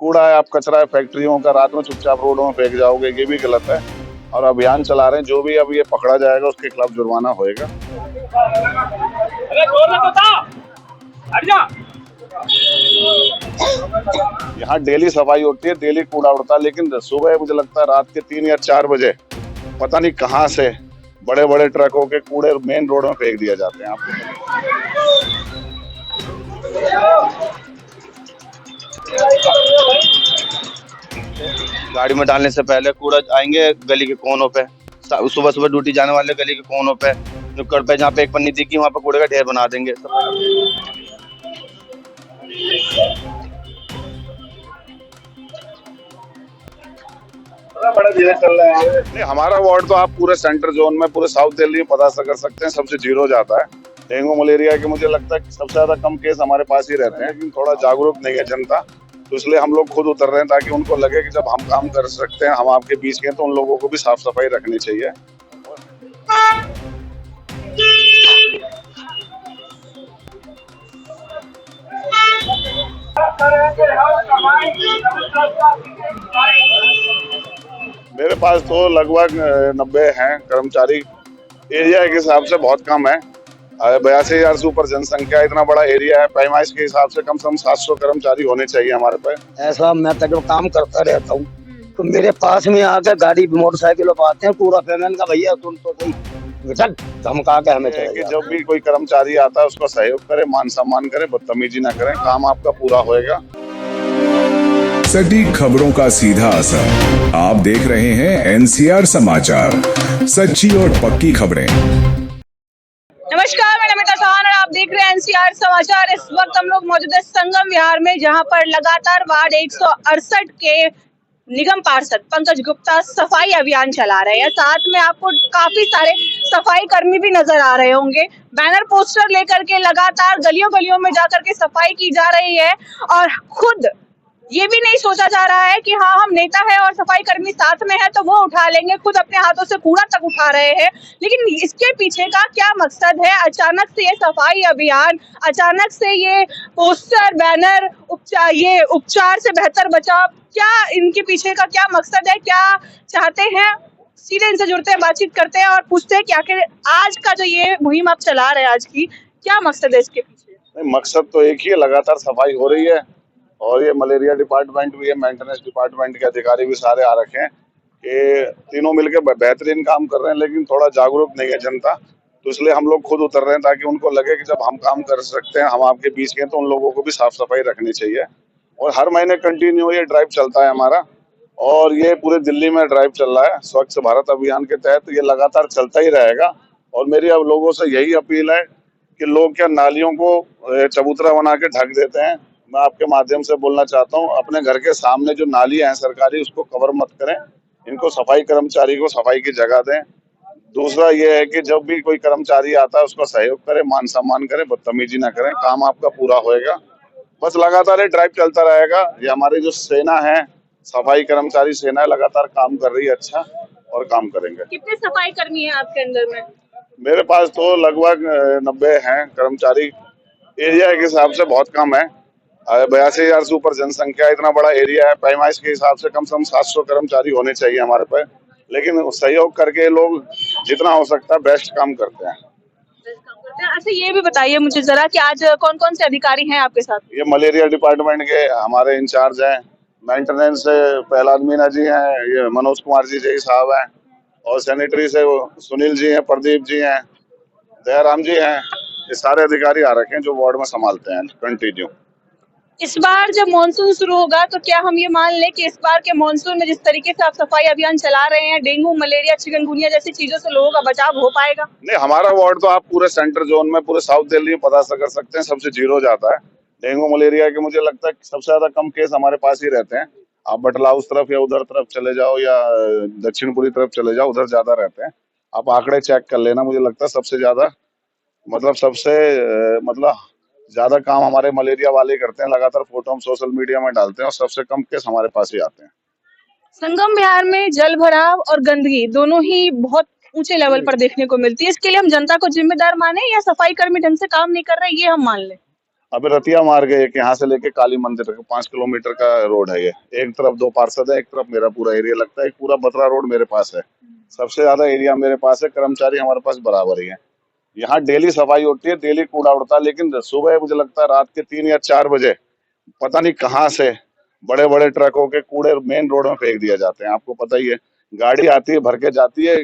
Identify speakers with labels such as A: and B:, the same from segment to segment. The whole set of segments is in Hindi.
A: कूड़ा है, आप कचरा है फैक्ट्रियों का रात में चुपचाप रोडों में फेंक जाओगे, ये भी गलत है। और अभियान चला रहे हैं, जो भी अब ये पकड़ा जाएगा उसके खिलाफ जुर्माना होएगा। यहाँ डेली सफाई होती है, डेली कूड़ा उड़ता है, लेकिन सुबह मुझे लगता है रात के 3 या 4 बजे पता नहीं कहाँ से बड़े बड़े ट्रकों के कूड़े मेन रोड में फेंक दिए जाते हैं।
B: गाड़ी में डालने से पहले कूड़ा आएंगे गली के कोनों पे, सुबह सुबह ड्यूटी जाने वाले गली के कोनों पे, नुक्कड़ पे जहाँ पे एक पन्नी दिखी वहाँ पे कूड़े का ढेर बना देंगे।
A: बड़ा धीरे चल रहा है। नहीं, हमारा वार्ड तो आप पूरे सेंटर जोन में पूरे साउथ दिल्ली में पता कर सकते हैं, सबसे जीरो जाता है। डेंगू मलेरिया के मुझे लगता है कि सबसे ज्यादा कम केस हमारे पास ही रहते हैं, लेकिन थोड़ा जागरूक नहीं है जनता, तो इसलिए हम लोग खुद उतर रहे हैं ताकि उनको लगे कि जब हम काम कर सकते हैं, हम आपके बीच के हैं, तो उन लोगों को भी साफ सफाई रखनी चाहिए। मेरे पास तो लगभग 90 हैं कर्मचारी। एरिया के हिसाब से बहुत कम है, 82,000 से ऊपर जनसंख्या, इतना बड़ा एरिया है, पैमाइश के हिसाब से कम 700 कर्मचारी होने चाहिए हमारे पास।
C: ऐसा मैं तक काम करता रहता हूँ, तो मेरे पास में आकर गाड़ी मोटरसाइकिल आते हैं, पूरा पेमेंट का भैया तुम तो सही धमका के हमें
A: कि जब भी कोई कर्मचारी आता है उसका सहयोग करे, मान सम्मान करे, बदतमीजी ना करें, काम आपका पूरा होएगा।
D: सटीक खबरों का सीधा असर। आप देख रहे हैं एनसीआर समाचार, सच्ची और पक्की खबरें।
E: नमस्कार, मैं नमिता चौहान और आप देख रहे हैं एनसीआर समाचार। इस वक्त हम लोग मौजूद है संगम विहार में, जहां पर लगातार वार्ड 168 के निगम पार्षद पंकज गुप्ता सफाई अभियान चला रहे हैं। साथ में आपको काफी सारे सफाई कर्मी भी नजर आ रहे होंगे। बैनर पोस्टर लेकर के लगातार गलियों गलियों में जाकर के सफाई की जा रही है, और खुद ये भी नहीं सोचा जा रहा है कि हाँ हम नेता है और सफाई कर्मी साथ में है तो वो उठा लेंगे, खुद अपने हाथों से कूड़ा तक उठा रहे हैं। लेकिन इसके पीछे का क्या मकसद है? अचानक से ये सफाई अभियान, अचानक से ये पोस्टर बैनर, उपचार से बेहतर बचाव, क्या इनके पीछे का क्या मकसद है, क्या चाहते हैं? सीधे इनसे जुड़ते हैं, बातचीत करते हैं और पूछते हैं कि आखिर आज का जो ये मुहिम आप चला रहे हैं, आज की क्या मकसद है इसके पीछे?
A: मकसद तो एक ही है, लगातार सफाई हो रही है, और ये मलेरिया डिपार्टमेंट भी है, मेंटेनेंस डिपार्टमेंट के अधिकारी भी सारे आ रखे हैं, ये तीनों मिलकर बेहतरीन काम कर रहे हैं, लेकिन थोड़ा जागरूक नहीं है जनता, तो इसलिए हम लोग खुद उतर रहे हैं ताकि उनको लगे कि जब हम काम कर सकते हैं, हम आपके बीच के हैं, तो उन लोगों को भी साफ सफाई रखनी चाहिए। और हर महीने कंटिन्यू ये ड्राइव चलता है हमारा, और ये पूरे दिल्ली में ड्राइव चल रहा है स्वच्छ भारत अभियान के तहत, ये लगातार चलता ही रहेगा। और मेरी अब लोगों से यही अपील है कि लोग क्या नालियों को चबूतरा बना के ढक देते हैं। मैं आपके माध्यम से बोलना चाहता हूँ, अपने घर के सामने जो नालियां हैं सरकारी, उसको कवर मत करें, इनको सफाई कर्मचारी को सफाई की जगह दें। दूसरा ये है कि जब भी कोई कर्मचारी आता है उसका सहयोग करें, मान सम्मान करें, बदतमीजी ना करें, काम आपका पूरा होएगा। बस लगातार ये ड्राइव चलता रहेगा। ये हमारी जो सेना है, सफाई कर्मचारी सेना, लगातार काम कर रही है अच्छा, और काम करेंगे।
E: कितने सफाई कर्मी हैं आपके अंदर में?
A: मेरे पास तो लगभग 90 हैं कर्मचारी। एरिया के हिसाब से बहुत कम है, 82,000 से ऊपर जनसंख्या, इतना बड़ा एरिया है, पैमाइश के हिसाब से कम 700 कर्मचारी होने चाहिए हमारे पास, लेकिन सहयोग करके लोग जितना हो सकता है बेस्ट काम करते हैं।
E: अच्छा, ये भी बताइए मुझे जरा कि आज कौन कौन से अधिकारी हैं आपके साथ?
A: ये मलेरिया डिपार्टमेंट के हमारे इंचार्ज हैं, मेंटेनेंस से प्रहलाद मीना जी हैं, ये मनोज कुमार जी साहब हैं, और सैनिटरी से सुनील जी हैं, प्रदीप जी हैं, दयाराम जी हैं, ये सारे अधिकारी आ रखे हैं जो वार्ड में संभालते हैं कंटिन्यू।
E: इस बार जब मानसून शुरू होगा तो क्या हम ये मान लें कि इस बार के मानसून में जिस तरीके से आप सफाई अभियान चला रहे हैं, डेंगू मलेरिया चिकनगुनिया जैसी चीजों से लोगों का बचाव हो पाएगा?
A: नहीं, हमारा वार्ड तो आप पूरे सेंटर जोन में पूरे साउथ दिल्ली में पता कर सकते हैं, सबसे जीरो जाता है। डेंगू मलेरिया के मुझे लगता है कि सबसे ज्यादा कम केस हमारे पास ही रहते हैं। आप बटला उस तरफ या उधर तरफ चले जाओ, या दक्षिणपुरी तरफ चले जाओ, उधर ज्यादा रहते हैं। आप आंकड़े चेक कर लेना, मुझे लगता है सबसे ज्यादा ज्यादा काम हमारे मलेरिया वाले करते हैं। लगातार फोटो हम सोशल मीडिया में डालते हैं, और सबसे कम केस हमारे पास ही आते हैं।
E: संगम विहार में जल भराव और गंदगी दोनों ही बहुत ऊंचे लेवल पर देखने को मिलती है। इसके लिए हम जनता को जिम्मेदार माने या सफाई कर्मी ढंग से काम नहीं कर रहे, ये हम मान लें?
A: अभी रतिया मार्ग है, एक यहाँ से लेके काली मंदिर तक 5 किलोमीटर का रोड है ये। एक तरफ 2 पार्षद है, एक तरफ मेरा पूरा एरिया लगता है। एक पूरा बतरा रोड मेरे पास है, सबसे ज्यादा एरिया मेरे पास है। कर्मचारी हमारे पास बराबर ही है। यहाँ डेली सफाई होती है, डेली कूड़ा उड़ता है, लेकिन सुबह मुझे लगता है रात के 3 या 4 बजे पता नहीं कहाँ से बड़े बड़े ट्रकों के कूड़े मेन रोड में फेंक दिया जाते हैं। आपको पता ही है, गाड़ी आती है, भर के जाती है,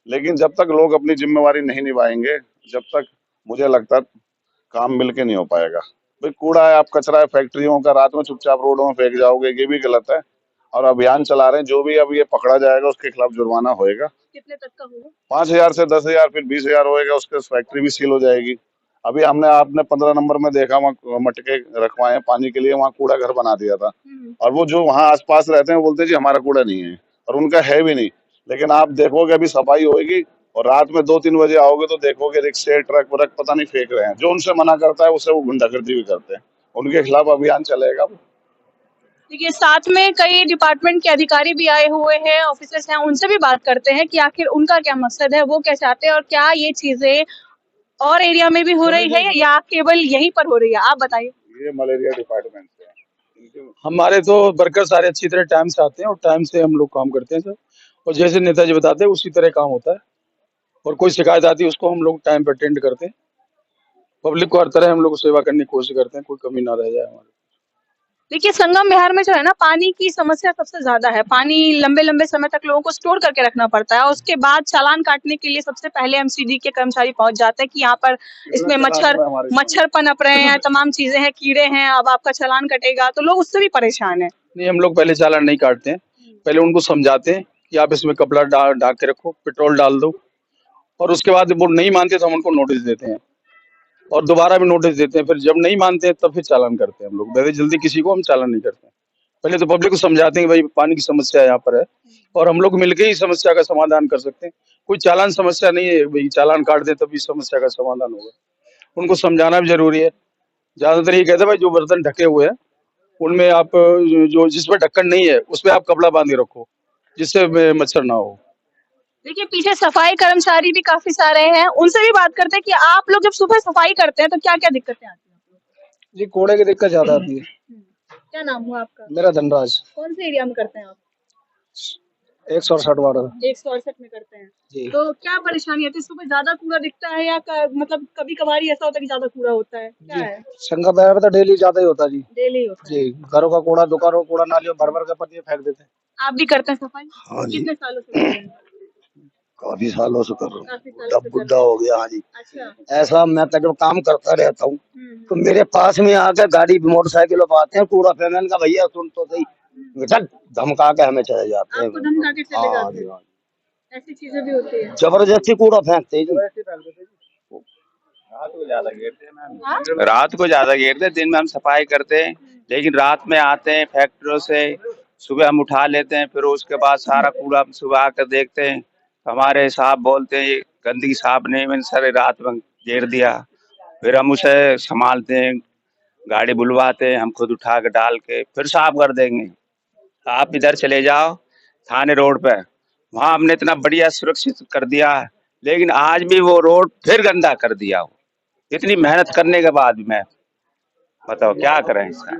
A: लेकिन जब तक लोग अपनी जिम्मेवारी नहीं निभाएंगे, जब तक मुझे लगता है काम मिलके नहीं हो पाएगा। भाई कूड़ा है, आप कचरा है फैक्ट्रियों का, रात में चुपचाप रोडों में फेंक जाओगे, ये भी गलत है। और अभियान चला रहे हैं, जो भी अब ये पकड़ा जाएगा उसके खिलाफ जुर्माना होएगा।
E: कितने तक का होगा?
A: 5,000 से 10,000 फिर 20,000 होएगा, उसके फैक्ट्री भी सील हो जाएगी। अभी आपने 15 नंबर में देखा, वहाँ मटके रखवाए हैं पानी के लिए, वहाँ कूड़ा घर बना दिया था। और वो जो वहाँ आसपास रहते हैं वो बोलते हैं जी हमारा कूड़ा नहीं है, और उनका है भी नहीं। लेकिन आप देखोगे अभी सफाई होएगी और रात में 2-3 बजे आओगे तो देखोगे रिक्शे ट्रक व्रक पता नहीं फेंक रहे हैं। जो उनसे मना करता है उसे वो गुंडागर्दी भी करते हैं, उनके खिलाफ अभियान चलेगा।
E: देखिए, साथ में कई डिपार्टमेंट के अधिकारी भी आए हुए हैं, ऑफिसर्स हैं, उनसे भी बात करते हैं कि आखिर उनका क्या मकसद है, वो क्या चाहते हैं और क्या ये चीजें और एरिया में भी हो रही है या केवल यहीं पर हो रही है। आप बताइए।
A: ये मलेरिया डिपार्टमेंट से है।
F: हमारे तो वर्कर सारे अच्छी तरह टाइम से आते हैं और टाइम से हम लोग काम करते हैं सर। और जैसे नेताजी बताते हैं उसी तरह काम होता है। और कोई शिकायत आती है उसको हम लोग टाइम पर अटेंड करते हैं। पब्लिक को हर तरह हम लोग सेवा करने की कोशिश करते हैं, कोई कमी ना रह जाए हमारे।
E: देखिए, संगम विहार में जो है ना, पानी की समस्या सबसे ज्यादा है। पानी लंबे लंबे समय तक लोगों को स्टोर करके रखना पड़ता है और उसके बाद चालान काटने के लिए सबसे पहले एमसीडी के कर्मचारी पहुंच जाते हैं कि यहाँ पर इसमें मच्छर पनप रहे हैं, तमाम चीजें हैं, कीड़े हैं, अब आपका चालान कटेगा, तो लोग उससे भी परेशान है।
F: नहीं, हम लोग पहले चालान नहीं काटते हैं, पहले उनको समझाते हैं कि आप इसमें कपड़ा ढाक के रखो, पेट्रोल डाल दो, और उसके बाद वो नहीं मानते तो हम उनको नोटिस देते हैं और दोबारा भी नोटिस देते हैं। फिर जब नहीं मानते तब फिर चालान करते हैं हम लोग। वैसे जल्दी किसी को हम चालान नहीं करते हैं। पहले तो पब्लिक को समझाते हैं कि भाई पानी की समस्या यहाँ पर है और हम लोग मिलकर ही समस्या का समाधान कर सकते हैं। कोई चालान समस्या नहीं है भाई, चालान काट दे तभी समस्या का समाधान होगा। उनको समझाना भी जरूरी है। ज्यादातर ये कहते हैं भाई जो बर्तन ढके हुए हैं उनमें आप जो जिसमें ढक्कन नहीं है उस पर आप कपड़ा बांधे रखो, जिससे मच्छर ना हो।
E: देखिए, पीछे सफाई कर्मचारी भी काफी सारे हैं, उनसे भी बात करते हैं कि आप लोग जब सुबह सफाई करते हैं तो क्या क्या दिक्कतें आती हैं?
F: जी, कूड़े की दिक्कत ज्यादा आती है।
E: क्या नाम हुआ आपका?
F: मेरा धनराज।
E: कौन से एरिया में करते हैं आप?
F: 168 वार्ड
E: 168 में करते हैं।
F: जी।
E: तो क्या परेशानी आती है? सुबह ज्यादा कूड़ा दिखता है या मतलब कभी कभार ऐसा होता है कि ज्यादा कूड़ा होता है? क्या है?
F: संगम विहार में तो डेली ज्यादा ही होता है जी।
E: डेली होता है।
F: जी, घरों का कूड़ा, दुकानों का कूड़ा नालियों भर भर के पत्ते फेंक देते हैं।
E: आप भी करते हैं सफाई?
C: हाँ जी,
E: कितने सालों से करते हैं?
C: काफी सालों से कर रहा हूँ,
E: काफी सालों
C: तब
E: से
C: बुढ़ा
E: कर
C: हो गया। हाँ जी,
E: रहे हैं। अच्छा।
C: ऐसा मैं तक काम करता रहता हूँ तो
E: हम्म।
C: मेरे पास में आकर गाड़ी मोटरसाइकिल आते हैं, कूड़ा फेंकने का भैया सुन तो सही, चल धमका के हमें चले जाते हैं।
E: आपको धमका के चले
C: हाँ
E: जाते
C: जी,
E: हैं?
C: हाँ।
E: ऐसी चीजें भी होती है?
C: जबरदस्ती कूड़ा फेंकते हैं जी।
E: हाँ?
B: रात को ज्यादा घेरते, दिन में हम सफाई करते हैं, लेकिन रात में आते हैं फैक्ट्रियों से, सुबह हम उठा लेते हैं, फिर उसके बाद सारा कूड़ा हम सुबह आकर देखते हैं। हमारे साहब बोलते हैं ये गंदगी साहब ने मैंने सारे रात में घेर दिया, फिर हम उसे संभालते हैं, गाड़ी बुलवाते हैं, हम खुद उठा के डाल के फिर साफ कर देंगे। आप इधर चले जाओ थाने रोड पे, वहां हमने इतना बढ़िया सुरक्षित कर दिया है, लेकिन आज भी वो रोड फिर गंदा कर दिया हो। इतनी मेहनत करने के बाद में बताओ क्या करें इसका।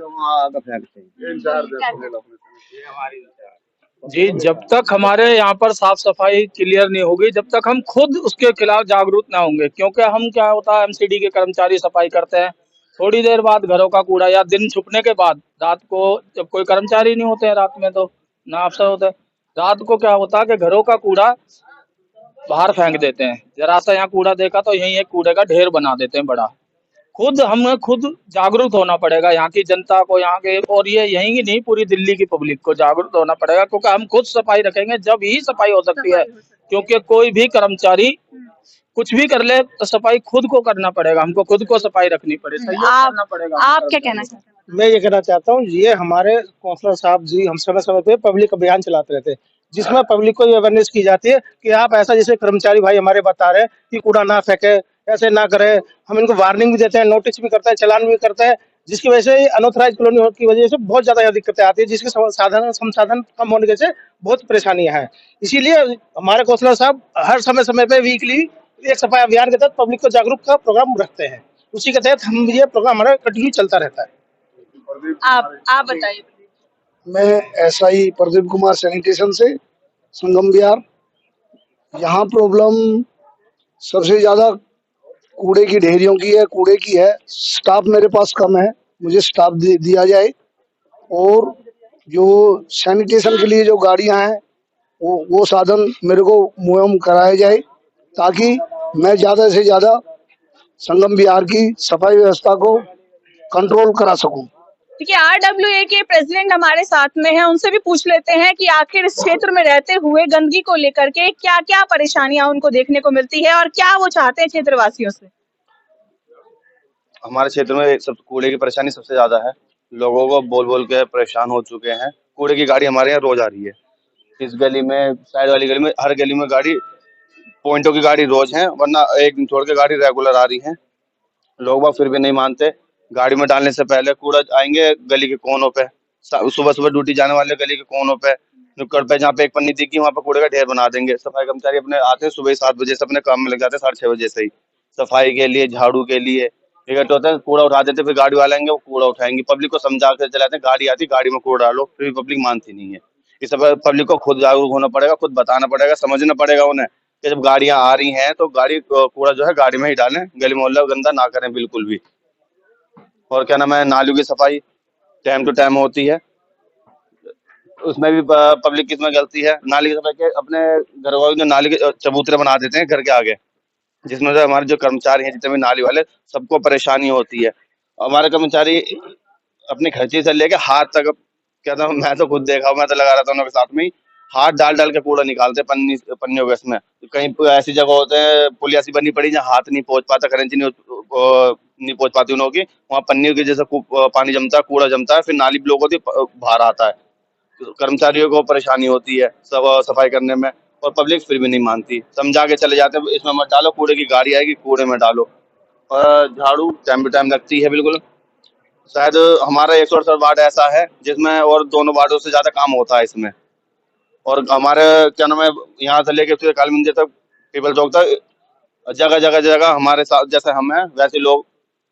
F: जी, जब तक हमारे यहाँ पर साफ सफाई क्लियर नहीं होगी, जब तक हम खुद उसके खिलाफ जागरूक ना होंगे, क्योंकि हम क्या होता है एमसीडी के कर्मचारी सफाई करते हैं, थोड़ी देर बाद घरों का कूड़ा या दिन छुपने के बाद रात को जब कोई कर्मचारी नहीं होते हैं, रात में तो ना अफसर होते हैं, रात को क्या होता है कि घरों का कूड़ा बाहर फेंक देते हैं। जरा सा यहाँ कूड़ा देखा तो यहीं एक कूड़े का ढेर बना देते हैं बड़ा। हमें खुद जागरूक होना पड़ेगा, यहाँ की जनता को, यहाँ के, और ये यहीं की नहीं पूरी दिल्ली की पब्लिक को जागरूक होना पड़ेगा, क्योंकि हम खुद सफाई रखेंगे जब ही सफाई हो सकती है। क्योंकि कोई भी कर्मचारी कुछ भी कर ले तो सफाई खुद को करना पड़ेगा, हमको खुद को सफाई रखनी पड़ेगी, करना पड़ेगा।
E: आप क्या कहना चाहते हैं?
G: मैं ये कहना चाहता हूँ, ये हमारे कौंसलर साहब जी हम समय समय पे पब्लिक अभियान चलाते रहते हैं, जिसमें पब्लिक को अवेयरनेस की जाती है कि आप ऐसा, जैसे कर्मचारी भाई हमारे बता रहे हैं कि कूड़ा ना फेंके, ऐसे ना करे। हम इनको वार्निंग भी देते हैं, नोटिस भी करते हैं, चालान भी करते हैं, जिसकी वजह से अनऑथराइज कॉलोनी की वजह से बहुत ज्यादा दिक्कतें आती है, जिसके संसाधन कम होने की वजह से बहुत परेशानियां हैं। इसीलिए हमारे कौंसलर साहब हर समय समय पे वीकली एक सफाई अभियान के तहत पब्लिक को जागरूक का प्रोग्राम रखते हैं। उसी के तहत हम ये प्रोग्राम हमारा कंटिन्यू चलता रहता है।
E: आप बताइए।
H: मैं SI प्रदीप कुमार सैनिटेशन से संगम विहार। यहाँ प्रॉब्लम सबसे ज्यादा कूड़े की ढेरियों की है, कूड़े की है। स्टाफ मेरे पास कम है, मुझे स्टाफ दिया जाए, और जो सैनिटेशन के लिए जो गाड़ियां हैं वो साधन मेरे को मुहैया कराया जाए, ताकि मैं ज्यादा से ज्यादा संगम विहार की सफाई व्यवस्था को कंट्रोल करा सकूं।
E: देखिए, RWA के प्रेसिडेंट हमारे साथ में हैं, उनसे भी पूछ लेते हैं कि आखिर इस क्षेत्र में रहते हुए गंदगी को लेकर के क्या क्या परेशानियां उनको देखने को मिलती है और क्या वो चाहते हैं क्षेत्रवासियों से।
I: हमारे क्षेत्र में सब कूड़े की परेशानी सबसे ज्यादा है। लोगों को बोल बोल के परेशान हो चुके हैं। कूड़े की गाड़ी हमारे यहाँ रोज आ रही है। इस गली में, साइड वाली गली में, हर गली में गाड़ी, पॉइंटों की गाड़ी रोज है, वरना एक दिन छोड़ के गाड़ी रेगुलर आ रही है। लोग बाग फिर भी नहीं मानते। गाड़ी में डालने से पहले कूड़ा आएंगे गली के कोनों पे, सुबह सुबह ड्यूटी जाने वाले गली के कोनों पे, नुक्कड़ पे, जहाँ पे एक पन्नी दिखी वहाँ पे कूड़े का ढेर बना देंगे। सफाई कर्मचारी अपने आते हैं सुबह 7 बजे से, अपने काम में लग जाते हैं 6:30 बजे से ही, सफाई के लिए, झाड़ू के लिए इकट्ठे होता है। कूड़ा उठा देते, फिर गाड़ी वाले आएंगे, वो कूड़ा उठाएंगे। पब्लिक को समझा कर चलाते हैं, गाड़ी आती, गाड़ी में कूड़ा डालो, फिर पब्लिक मानती नहीं है। इस सब पब्लिक को खुद जागरूक होना पड़ेगा, खुद बताना पड़ेगा, समझना पड़ेगा उन्हें कि जब गाड़ियां आ रही हैं तो गाड़ी कूड़ा जो है गाड़ी में ही डालें, गली मोहल्ला गंदा ना करें बिल्कुल भी। और क्या नाम है, नालियों की सफाई टाइम टू टाइम होती है, उसमें भी पब्लिक किसमें गलती है। नाली की सफाई के अपने घर वालों जो नाली के चबूतरे बना देते हैं घर के आगे, जिसमें से हमारे जो कर्मचारी हैं, जितने भी नाली वाले, सबको परेशानी होती है। हमारे कर्मचारी अपने खर्चे से लेके हाथ तक, क्या था, मैं तो खुद देखा, मैं तो लगा रहता हूँ उनके साथ में ही, हाथ डाल डाल के कूड़ा निकालते पन्नियों के इसमें। कहीं ऐसी जगह होते हैं, पुल ऐसी बनी पड़ी जहाँ हाथ नहीं पहुंच पाता, करेंसी नहीं पहुंच पाती उन लोगों की, वहाँ पन्नियों की जैसे पानी जमता है, कूड़ा जमता है, फिर नाली ब्लॉक होती है, बाहर आता है। कर्मचारियों को परेशानी होती है सब सफाई करने में, और पब्लिक फिर भी नहीं मानती। समझा के चले जाते हैं, इसमें मत डालो, कूड़े की गाड़ी आएगी, कूड़े में डालो। और झाड़ू टाइम टू टाइम लगती है बिल्कुल। शायद हमारा 168 वार्ड ऐसा है जिसमें और दोनों वार्डों से ज्यादा काम होता है इसमें। और हमारे क्या नाम है, यहाँ से लेके फिर काली मंदिर तक, पीपल चौक तक, जगह जगह जगह हमारे साथ जैसे हम हैं वैसे लोग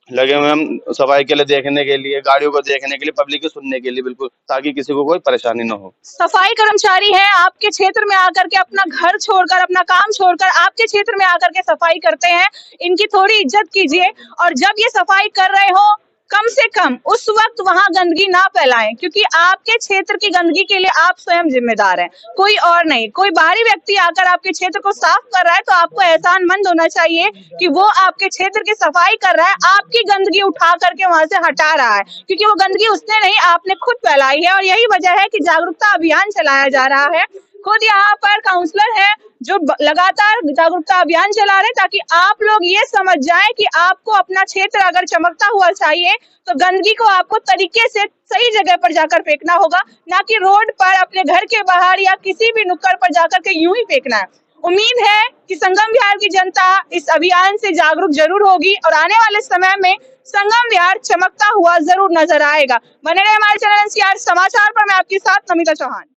I: लगे हुए, हम सफाई के लिए, देखने के लिए, गाड़ियों को देखने के लिए, पब्लिक को सुनने के लिए, बिल्कुल, ताकि किसी को कोई परेशानी न हो।
E: सफाई कर्मचारी हैं, आपके क्षेत्र में आकर के अपना घर छोड़कर, अपना काम छोड़कर आपके क्षेत्र में आकर के सफाई करते हैं, इनकी थोड़ी इज्जत कीजिए। और जब ये सफाई कर रहे हो, कम से कम उस वक्त वहां गंदगी ना फैलाएं, क्योंकि आपके क्षेत्र की गंदगी के लिए आप स्वयं जिम्मेदार हैं, कोई और नहीं। कोई बाहरी व्यक्ति आकर आपके क्षेत्र को साफ कर रहा है तो आपको एहसानमंद होना चाहिए कि वो आपके क्षेत्र की सफाई कर रहा है, आपकी गंदगी उठा करके वहां से हटा रहा है, क्योंकि वो गंदगी उसने नहीं, आपने खुद फैलाई है। और यही वजह है कि जागरूकता अभियान चलाया जा रहा है। खुद यहाँ पर काउंसलर है जो लगातार जागरूकता अभियान चला रहे हैं, ताकि आप लोग ये समझ जाएं कि आपको अपना क्षेत्र अगर चमकता हुआ चाहिए तो गंदगी को आपको तरीके से सही जगह पर जाकर फेंकना होगा, ना कि रोड पर, अपने घर के बाहर या किसी भी नुक्कड़ पर जाकर के यूं ही फेंकना है। उम्मीद है कि संगम विहार की जनता इस अभियान से जागरूक जरूर होगी और आने वाले समय में संगम विहार चमकता हुआ जरूर नजर आएगा। बने रहे हमारे चैनल NCR समाचार पर, मैं आपके साथ नमिता चौहान।